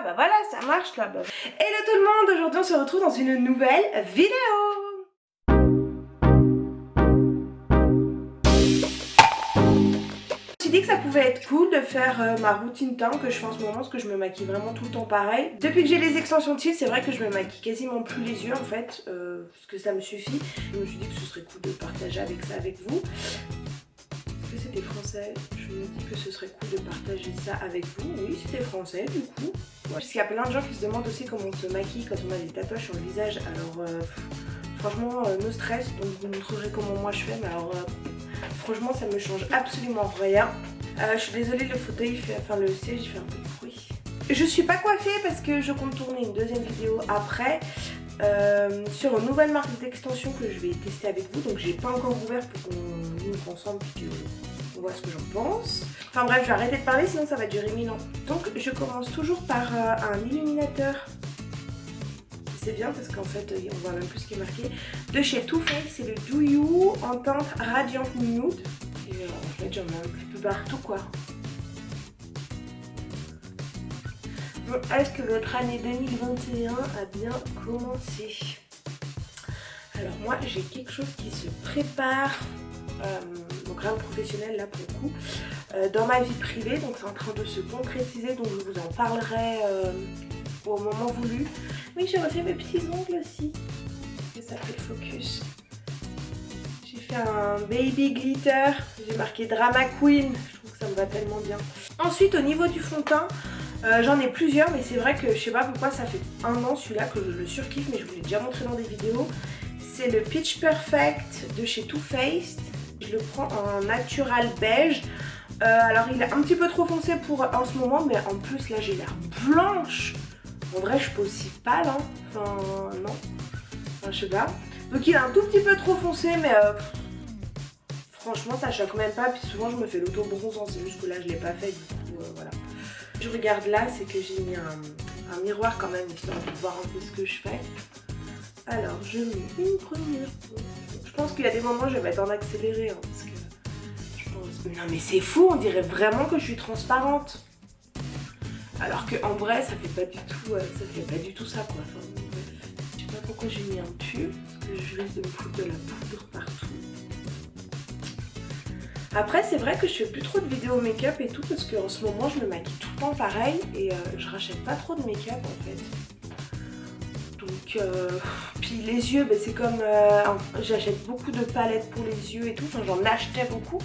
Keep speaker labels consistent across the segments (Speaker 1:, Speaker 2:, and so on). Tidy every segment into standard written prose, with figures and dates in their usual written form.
Speaker 1: bah voilà, ça marche là. Bah. Hello tout le monde, aujourd'hui on se retrouve dans une nouvelle vidéo. Je me suis dit que ça pouvait être cool de faire ma routine teint que je fais en ce moment parce que je me maquille vraiment tout le temps pareil. Depuis que j'ai les extensions de cils, c'est vrai que je me maquille quasiment plus les yeux en fait, parce que ça me suffit. Je me suis dit que ce serait cool de partager avec ça avec vous. Est-ce que c'était français? Je me dis que ce serait cool de partager ça avec vous. Oui, c'était français du coup. Ouais. Parce qu'il y a plein de gens qui se demandent aussi comment on se maquille quand on a des tatouages sur le visage. Alors franchement, no stress, donc vous me montrerez comment moi je fais. Mais alors franchement, ça me change absolument rien. Je suis désolée, le fauteuil fait, enfin le siège il fait un peu de bruit. Je suis pas coiffée parce que je compte tourner une deuxième vidéo après. Sur une nouvelle marque d'extension que je vais tester avec vous, donc j'ai pas encore ouvert pour qu'on ouvre ensemble et qu'on voit ce que j'en pense. Enfin bref, je vais arrêter de parler sinon ça va durer 1000 ans. Donc je commence toujours par un illuminateur. C'est bien parce qu'en fait on voit même plus ce qui est marqué. De chez Too Faced, c'est le Do You en teinte Radiant Nude. Et en fait j'en ai un petit peu partout quoi. Est-ce que votre année 2021 a bien commencé? Alors moi j'ai quelque chose qui se prépare, donc rien de professionnel là pour le coup, dans ma vie privée, donc c'est en train de se concrétiser, donc je vous en parlerai au moment voulu. Oui, j'ai refait mes petits ongles aussi, et ça fait le focus. J'ai fait un baby glitter, j'ai marqué Drama Queen, je trouve que ça me va tellement bien. Ensuite au niveau du fond de teint, j'en ai plusieurs, mais c'est vrai que je sais pas pourquoi ça fait un an celui-là que je le surkiffe, mais je vous l'ai déjà montré dans des vidéos. C'est le Pitch Perfect de chez Too Faced. Je le prends en natural beige. Alors il est un petit peu trop foncé pour en ce moment, mais en plus là j'ai l'air blanche. En vrai je suis pas aussi pâle, hein. Enfin non, enfin, je sais pas. Donc il est un tout petit peu trop foncé, mais franchement ça choque même pas. Puis souvent je me fais l'auto-bronzant, c'est juste que là je l'ai pas fait, du coup voilà. Je regarde là, c'est que j'ai mis un miroir quand même, histoire de voir un peu ce que je fais. Alors, je mets une première. Je pense qu'il y a des moments où je vais être en accéléré, hein, parce que je pense... Non mais c'est fou, on dirait vraiment que je suis transparente. Alors qu'en vrai, ça fait pas du tout ça quoi. Enfin, bref. Je sais pas pourquoi j'ai mis un pull, parce que je risque de me foutre de la poudre partout. Après c'est vrai que je fais plus trop de vidéos make-up et tout parce qu'en ce moment je me maquille tout le temps pareil et je rachète pas trop de make-up en fait. Donc puis les yeux, bah, c'est comme j'achète beaucoup de palettes pour les yeux et tout, enfin j'en achetais beaucoup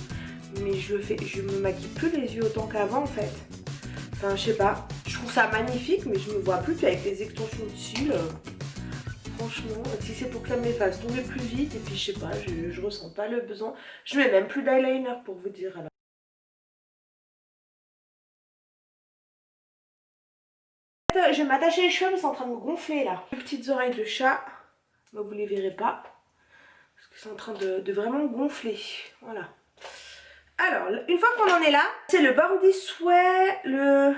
Speaker 1: mais je me maquille plus les yeux autant qu'avant en fait. Enfin je sais pas, je trouve ça magnifique mais je me vois plus, puis avec les extensions de cils. Franchement, si c'est pour que ça me les fasse tomber plus vite, et puis je sais pas, je ressens pas le besoin. Je mets même plus d'eyeliner pour vous dire alors. Je vais m'attacher les cheveux mais c'est en train de me gonfler là. Les petites oreilles de chat, bah, vous les verrez pas. Parce que c'est en train de vraiment gonfler. Voilà. Alors, une fois qu'on en est là, c'est le Bondi Sweat, le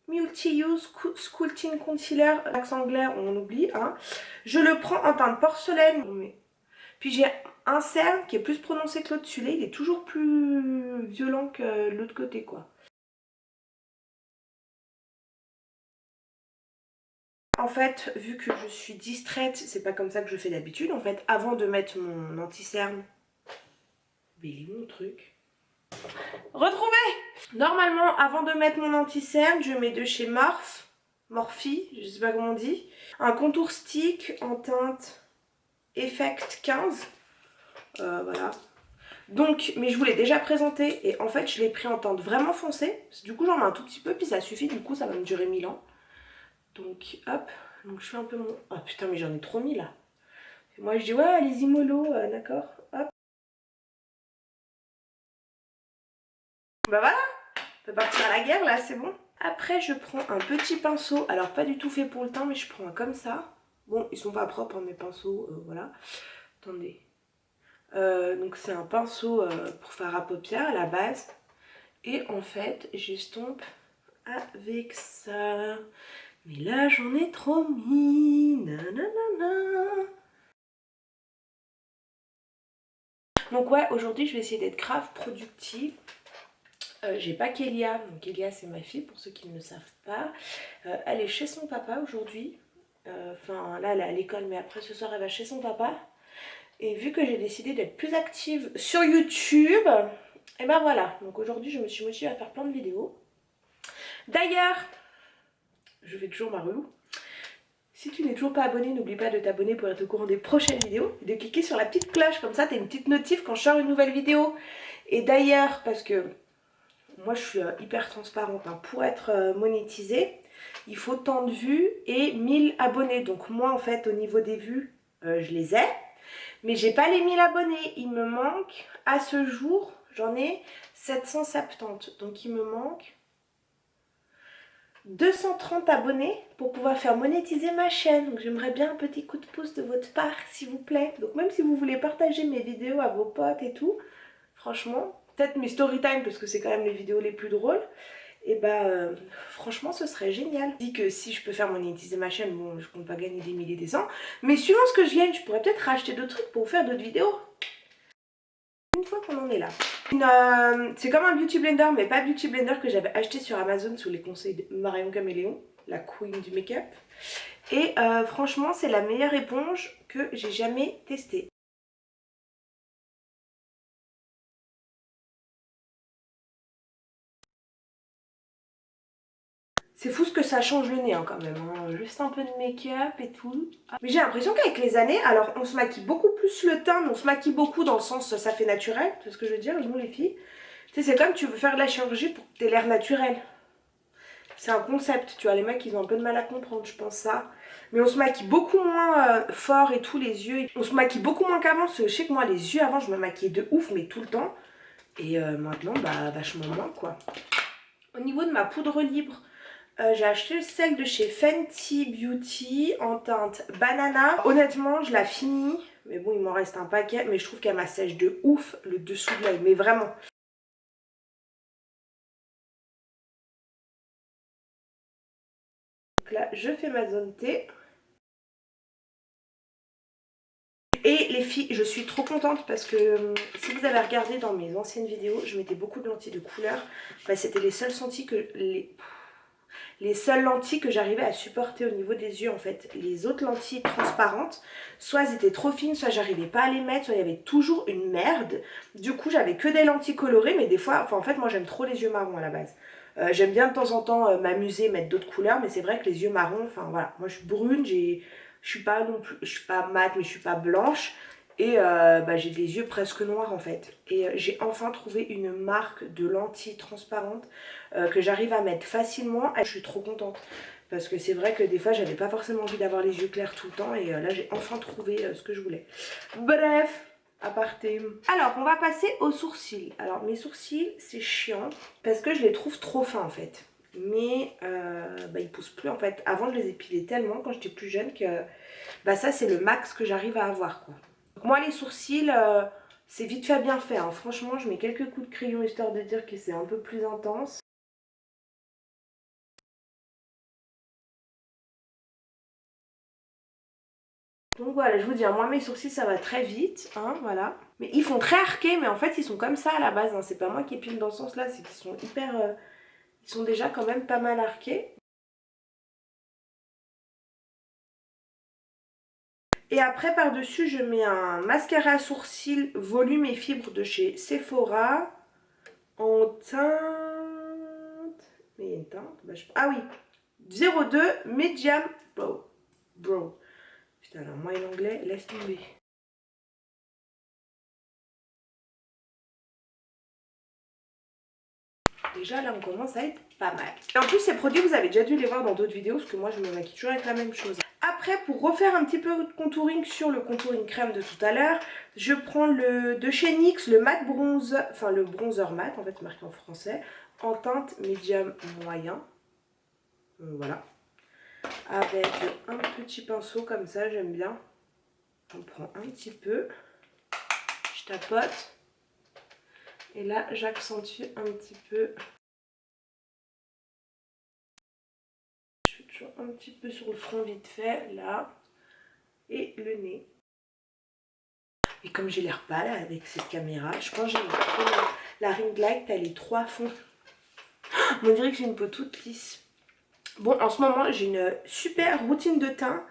Speaker 1: Multi-Use Sculpting Concealer, l'accent anglais on oublie, hein. Je le prends en teinte porcelaine. Puis j'ai un cerne qui est plus prononcé que l'autre, celui-là il est toujours plus violent que l'autre côté quoi. En fait, vu que je suis distraite, c'est pas comme ça que je fais d'habitude. En fait, avant de mettre mon anti-cerne, mais il est où mon truc? Retrouvé! Normalement, avant de mettre mon anti-cerne, je mets de chez Morphe, je sais pas comment on dit, un contour stick en teinte Effect 15. Voilà. Donc, mais je vous l'ai déjà présenté et en fait je l'ai pris en teinte vraiment foncée. Du coup j'en mets un tout petit peu puis ça suffit, du coup ça va me durer 1000 ans. Donc hop, donc je fais un peu mon... Oh putain mais j'en ai trop mis là. Et moi je dis ouais allez-y mollo, d'accord, hop. Bah voilà, on peut partir à la guerre là, c'est bon. Après je prends un petit pinceau, alors pas du tout fait pour le teint mais je prends un comme ça. Bon ils sont pas propres hein, mes pinceaux, voilà. Attendez. Donc c'est un pinceau pour fard à paupières à la base. Et en fait j'estompe avec ça. Mais là j'en ai trop mis. Nanana. Donc ouais, aujourd'hui je vais essayer d'être grave productive. J'ai pas Kélia, donc Kélia c'est ma fille pour ceux qui ne le savent pas. Elle est chez son papa aujourd'hui. Enfin là elle est à l'école mais après ce soir elle va chez son papa. Et vu que j'ai décidé d'être plus active sur YouTube, et ben voilà. Donc aujourd'hui je me suis motivée à faire plein de vidéos. D'ailleurs, je fais toujours ma relou. Si tu n'es toujours pas abonné, n'oublie pas de t'abonner pour être au courant des prochaines vidéos. Et de cliquer sur la petite cloche, comme ça t'as une petite notif quand je sors une nouvelle vidéo. Et d'ailleurs, parce que moi je suis hyper transparente, hein, pour être monétisée, il faut tant de vues et 1000 abonnés. Donc moi en fait au niveau des vues, je les ai. Mais j'ai pas les 1000 abonnés. Il me manque, à ce jour, j'en ai 770. Donc il me manque 230 abonnés pour pouvoir faire monétiser ma chaîne. Donc j'aimerais bien un petit coup de pouce de votre part s'il vous plaît. Donc même si vous voulez partager mes vidéos à vos potes et tout, franchement, peut-être mes story time parce que c'est quand même les vidéos les plus drôles. Et bah franchement ce serait génial. Je dis que si je peux faire monétiser ma chaîne, bon je compte pas gagner des milliers des cents. Mais suivant ce que je gagne, je pourrais peut-être racheter d'autres trucs pour vous faire d'autres vidéos. Une fois qu'on en est là. C'est comme un beauty blender, mais pas beauty blender que j'avais acheté sur Amazon sous les conseils de Marion Caméléon, la queen du make-up. Et franchement, c'est la meilleure éponge que j'ai jamais testée. C'est fou ce que ça change le nez hein, quand même, hein. Juste un peu de make-up et tout. Mais j'ai l'impression qu'avec les années, alors on se maquille beaucoup plus le teint, mais on se maquille beaucoup dans le sens ça fait naturel, c'est ce que je veux dire, nous les filles. Tu sais, c'est comme tu veux faire de la chirurgie pour que tu aies l'air naturel. C'est un concept, tu vois, les mecs ils ont un peu de mal à comprendre, je pense ça. Mais on se maquille beaucoup moins fort et tout, les yeux. On se maquille beaucoup moins qu'avant, parce que je sais que moi les yeux avant je me maquillais de ouf, mais tout le temps. Et maintenant, bah vachement moins quoi. Au niveau de ma poudre libre, j'ai acheté celle de chez Fenty Beauty en teinte banana. Honnêtement, je la finis, mais bon il m'en reste un paquet, mais je trouve qu'elle m'assèche de ouf le dessous de l'œil, mais vraiment. Donc là, je fais ma zone T. Et les filles, je suis trop contente parce que si vous avez regardé dans mes anciennes vidéos, je mettais beaucoup de lentilles de couleur. Bah, c'était les seules lentilles que les seules lentilles que j'arrivais à supporter au niveau des yeux en fait. Les autres lentilles transparentes, soit elles étaient trop fines, soit j'arrivais pas à les mettre, soit il y avait toujours une merde. Du coup j'avais que des lentilles colorées, mais des fois, enfin en fait moi j'aime trop les yeux marrons à la base. J'aime bien de temps en temps m'amuser, mettre d'autres couleurs, mais c'est vrai que les yeux marrons, enfin voilà, moi je suis brune, je suis pas non plus, je suis pas mate, mais je suis pas blanche. Et bah, j'ai des yeux presque noirs en fait. Et j'ai enfin trouvé une marque de lentilles transparentes que j'arrive à mettre facilement. Et je suis trop contente. Parce que c'est vrai que des fois j'avais pas forcément envie d'avoir les yeux clairs tout le temps. Et là j'ai enfin trouvé ce que je voulais. Bref, aparté. Alors on va passer aux sourcils. Alors mes sourcils c'est chiant. Parce que je les trouve trop fins en fait. Mais bah, ils poussent plus en fait. Avant je les épilais tellement quand j'étais plus jeune que bah, ça c'est le max que j'arrive à avoir quoi. Donc moi les sourcils c'est vite fait bien fait hein. Franchement je mets quelques coups de crayon histoire de dire que c'est un peu plus intense. Donc voilà, je vous dis, hein, moi mes sourcils ça va très vite, hein, voilà. Mais ils font très arqués, mais en fait ils sont comme ça à la base, hein. C'est pas moi qui épile dans ce sens là, c'est qu'ils sont hyper... ils sont déjà quand même pas mal arqués. Et après par dessus je mets un mascara à sourcils volume et fibre de chez Sephora. En teinte... Mais il y a une teinte bah, ah oui, 02 Medium Brow. Putain alors moi et l'anglais, laisse tomber. Déjà là on commence à être pas mal. Et en plus ces produits vous avez déjà dû les voir dans d'autres vidéos parce que moi je me maquille toujours avec la même chose. Après pour refaire un petit peu de contouring sur le contouring crème de tout à l'heure, je prends le de chez NYX le matte bronze, enfin le bronzer mat en fait marqué en français, en teinte médium moyen. Voilà. Avec un petit pinceau comme ça, j'aime bien. On prend un petit peu, je tapote. Et là, j'accentue un petit peu. Je fais toujours un petit peu sur le front vite fait, là. Et le nez. Et comme j'ai l'air pâle avec cette caméra, je pense que j'ai la ring light, elle est trop à fond. On dirait que j'ai une peau toute lisse. Bon, en ce moment, j'ai une super routine de teint.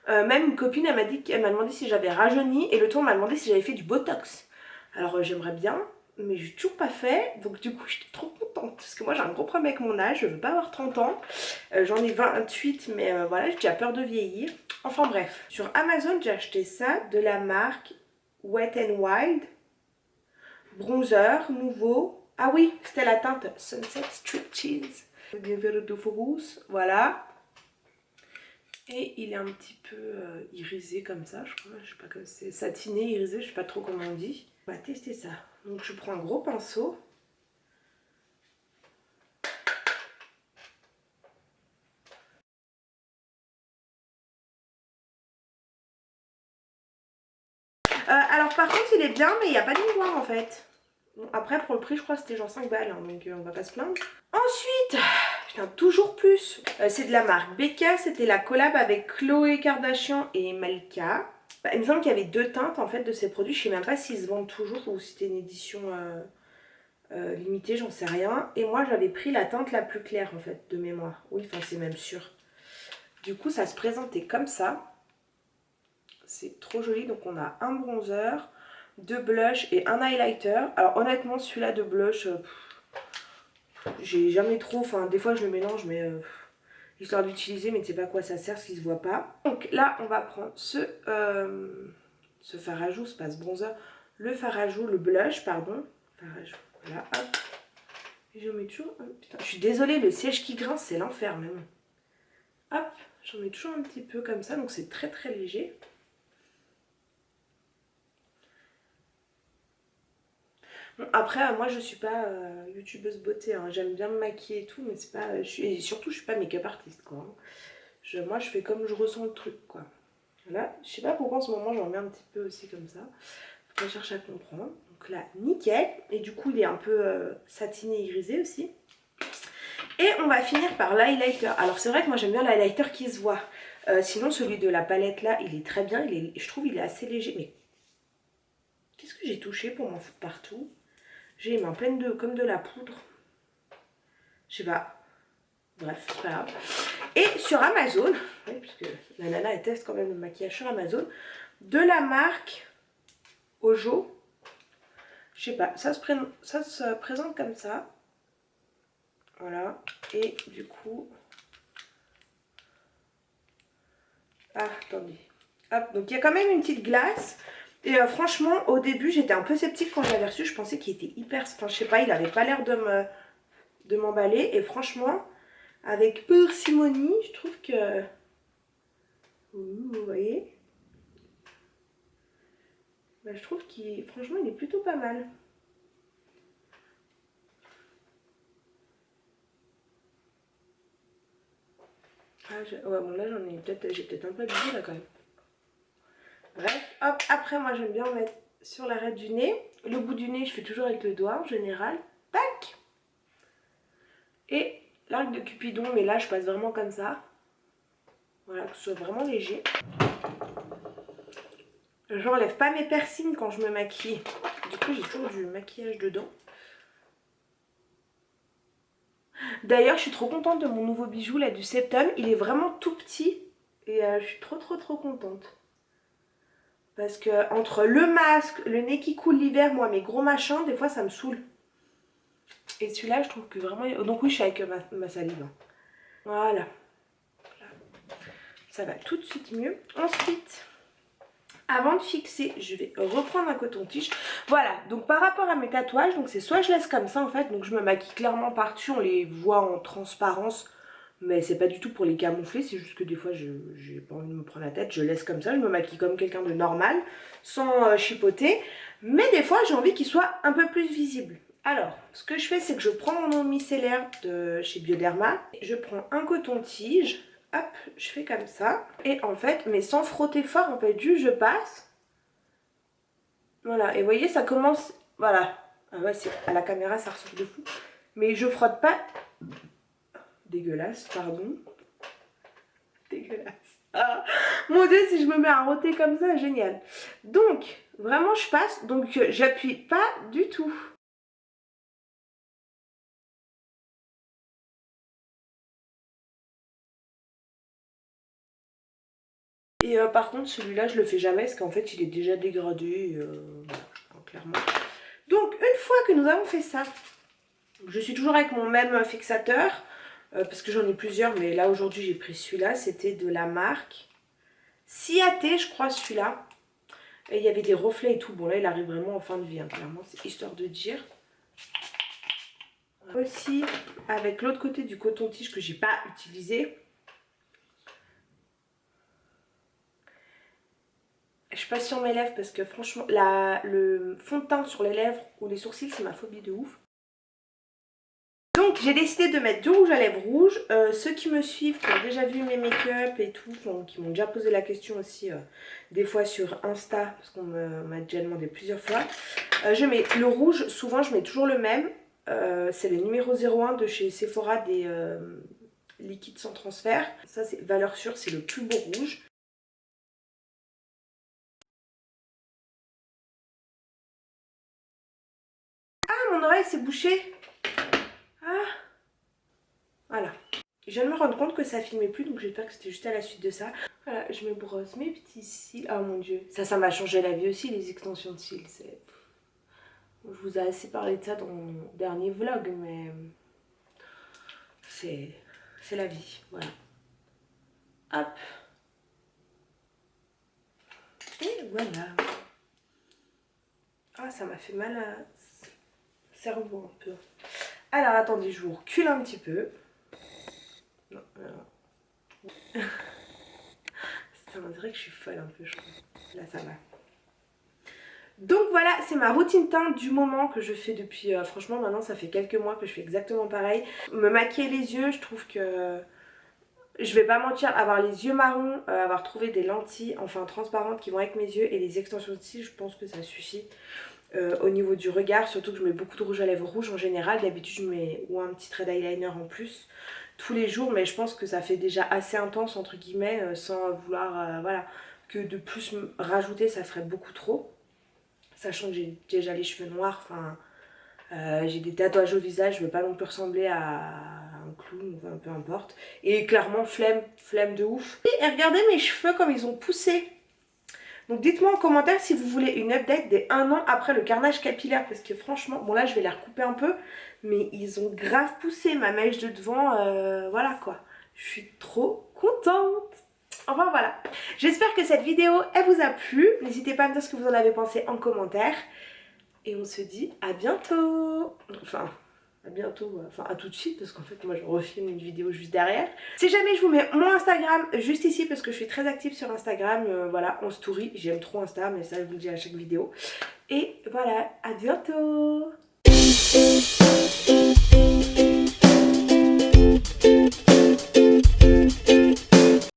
Speaker 1: Même une copine, elle m'a demandé si j'avais rajeuni et le temps m'a demandé si j'avais fait du botox. Alors j'aimerais bien, mais j'ai toujours pas fait. Donc du coup, j'étais trop contente parce que moi j'ai un gros problème avec mon âge. Je veux pas avoir 30 ans. J'en ai 28, mais voilà, j'ai déjà peur de vieillir. Enfin bref, sur Amazon, j'ai acheté ça de la marque Wet n Wild. Bronzer nouveau. Ah oui, c'était la teinte Sunset Striptease. Voilà. Et il est un petit peu irisé comme ça, je crois. Je sais pas, comme c'est satiné, irisé, je sais pas trop comment on dit. On va tester ça. Donc je prends un gros pinceau. Alors par contre il est bien, mais il n'y a pas de miroir en fait. Bon, après pour le prix je crois que c'était genre 5 balles, hein, donc on va pas se plaindre. Ensuite, putain, toujours plus. C'est de la marque Becca, c'était la collab avec Khloé Kardashian et Malika. Bah, il me semble qu'il y avait 2 teintes en fait de ces produits, je sais même pas s'ils se vendent toujours ou si c'était une édition limitée, j'en sais rien. Et moi j'avais pris la teinte la plus claire en fait, de mémoire. Oui, enfin c'est même sûr. Du coup ça se présentait comme ça. C'est trop joli, donc on a un bronzer, 2 blushs et un highlighter. Alors honnêtement celui-là de blush, j'ai jamais trop, enfin des fois je le mélange mais histoire d'utiliser, mais tu sais pas à quoi ça sert, ce qui se voit pas. Donc là on va prendre ce fard à joues, c'est pas ce bronzer, le fard à joues, le blush pardon, fard à joues, voilà, hop. Et j'en mets toujours, putain, je suis désolée, le siège qui grince c'est l'enfer même. Hop, j'en mets toujours un petit peu comme ça, donc c'est très très léger. Bon, après, moi je suis pas youtubeuse beauté, hein. J'aime bien me maquiller et tout, mais c'est pas. Et surtout, je suis pas make-up artiste quoi. Moi je fais comme je ressens le truc quoi. Là, je sais pas pourquoi en ce moment j'en mets un petit peu aussi comme ça. Faut pas chercher à comprendre. Donc là, nickel. Et du coup, il est un peu satiné irisé aussi. Et on va finir par l'highlighter. Alors c'est vrai que moi j'aime bien l'highlighter qui se voit. Sinon celui de la palette là, il est très bien. Je trouve il est assez léger. Mais qu'est-ce que j'ai touché pour m'en foutre partout? J'ai les mains pleines de comme de la poudre. Je sais pas. Bref, c'est pas grave. Et sur Amazon, oui, puisque la nana elle teste quand même le maquillage sur Amazon, de la marque Ojo. Je sais pas, ça se présente comme ça. Voilà. Et du coup... Ah, attendez. Hop, donc il y a quand même une petite glace. Et franchement, au début, j'étais un peu sceptique quand je l'avais reçu. Je pensais qu'il était hyper... Enfin, je sais pas, il avait pas l'air de m'emballer. Et franchement, avec parcimonie, je trouve que... Vous voyez? Bah, je trouve qu'il... Franchement, il est plutôt pas mal. Ah, ouais, bon, là, j'ai peut-être un peu abusé, là, quand même. Bref, hop, après, moi, j'aime bien mettre sur l'arête du nez. Le bout du nez, je fais toujours avec le doigt, en général. Tac! Et l'arc de Cupidon, mais là, je passe vraiment comme ça. Voilà, que ce soit vraiment léger. J'enlève pas mes piercings quand je me maquille. Du coup, j'ai toujours du maquillage dedans. D'ailleurs, je suis trop contente de mon nouveau bijou, là, du Septum. Il est vraiment tout petit. Et je suis trop contente. Parce que entre le masque, le nez qui coule l'hiver, moi, mes gros machins, des fois, ça me saoule. Et celui-là, je trouve que vraiment... Donc oui, je suis avec ma salive. Voilà. Ça va tout de suite mieux. Ensuite... Avant de fixer, je vais reprendre un coton-tige. Voilà, donc par rapport à mes tatouages, donc c'est soit je laisse comme ça en fait, donc je me maquille clairement par-dessus, on les voit en transparence, mais c'est pas du tout pour les camoufler, c'est juste que des fois j'ai pas envie de me prendre la tête, je laisse comme ça, je me maquille comme quelqu'un de normal, sans chipoter, mais des fois j'ai envie qu'il soit un peu plus visible. Alors, ce que je fais, c'est que je prends mon eau micellaire de chez Bioderma, je prends un coton-tige. Hop, je fais comme ça. Et en fait, mais sans frotter fort, en fait, juste je passe. Voilà, et vous voyez, ça commence... Voilà. Ah ouais, à la caméra, ça ressort de fou. Mais je frotte pas... Dégueulasse, pardon. Dégueulasse. Ah, mon Dieu, si je me mets à roter comme ça, génial. Donc, vraiment, je passe. Donc, j'appuie pas du tout. Et par contre celui-là je le fais jamais parce qu'en fait il est déjà dégradé, voilà, clairement. Donc une fois que nous avons fait ça, je suis toujours avec mon même fixateur, parce que j'en ai plusieurs, mais là aujourd'hui j'ai pris celui-là, c'était de la marque Ciaté je crois celui-là. Et il y avait des reflets et tout, bon là il arrive vraiment en fin de vie, hein, clairement, c'est histoire de dire. Aussi avec l'autre côté du coton-tige que j'ai pas utilisé. Je passe sur mes lèvres parce que franchement le fond de teint sur les lèvres ou les sourcils c'est ma phobie de ouf. Donc j'ai décidé de mettre du rouge à lèvres rouge. Ceux qui me suivent, qui ont déjà vu mes make-up et tout, qui m'ont déjà posé la question aussi des fois sur Insta, parce qu'on m'a déjà demandé plusieurs fois. Je mets le rouge, souvent je mets toujours le même. C'est le numéro 01 de chez Sephora des liquides sans transfert. Ça c'est valeur sûre, c'est le plus beau rouge. Ah, mon oreille s'est bouchée. Ah, voilà. Je viens de me rendre compte que ça filmait plus, donc j'espère que c'était juste à la suite de ça. Voilà, je me brosse mes petits cils. Oh mon dieu, ça m'a changé la vie aussi, les extensions de cils. Je vous ai assez parlé de ça dans mon dernier vlog, mais c'est la vie, voilà. Hop. Et voilà. Ah, ça m'a fait mal à cerveau un peu. Alors attendez, je vous recule un petit peu. Non, on dirait que je suis folle un peu, je crois. Là ça va. Donc voilà, c'est ma routine teint du moment que je fais depuis, franchement maintenant ça fait quelques mois que je fais exactement pareil. Me maquiller les yeux, je trouve que, je vais pas mentir, avoir les yeux marrons, avoir trouvé des lentilles enfin transparentes qui vont avec mes yeux et les extensions de cils, je pense que ça suffit. Au niveau du regard, surtout que je mets beaucoup de rouge à lèvres rouge en général, d'habitude je mets ou un petit trait d'eyeliner en plus tous les jours, mais je pense que ça fait déjà assez intense entre guillemets, sans vouloir, voilà, que de plus rajouter ça ferait beaucoup trop. Sachant que j'ai déjà les cheveux noirs, enfin j'ai des tatouages au visage, je veux pas non plus ressembler à un clown, enfin peu importe. Et clairement flemme de ouf. Et regardez mes cheveux comme ils ont poussé. Donc dites-moi en commentaire si vous voulez une update des 1 an après le carnage capillaire. Parce que franchement, bon là je vais les recouper un peu, mais ils ont grave poussé, ma mèche de devant, voilà quoi. Je suis trop contente. Enfin voilà, j'espère que cette vidéo elle vous a plu. N'hésitez pas à me dire ce que vous en avez pensé en commentaire. Et on se dit à bientôt. Enfin, à bientôt, enfin à tout de suite parce qu'en fait moi je refilme une vidéo juste derrière. Si jamais je vous mets mon Instagram juste ici parce que je suis très active sur Instagram, voilà, on story, j'aime trop Insta mais ça je vous le dis à chaque vidéo. Et voilà, à bientôt.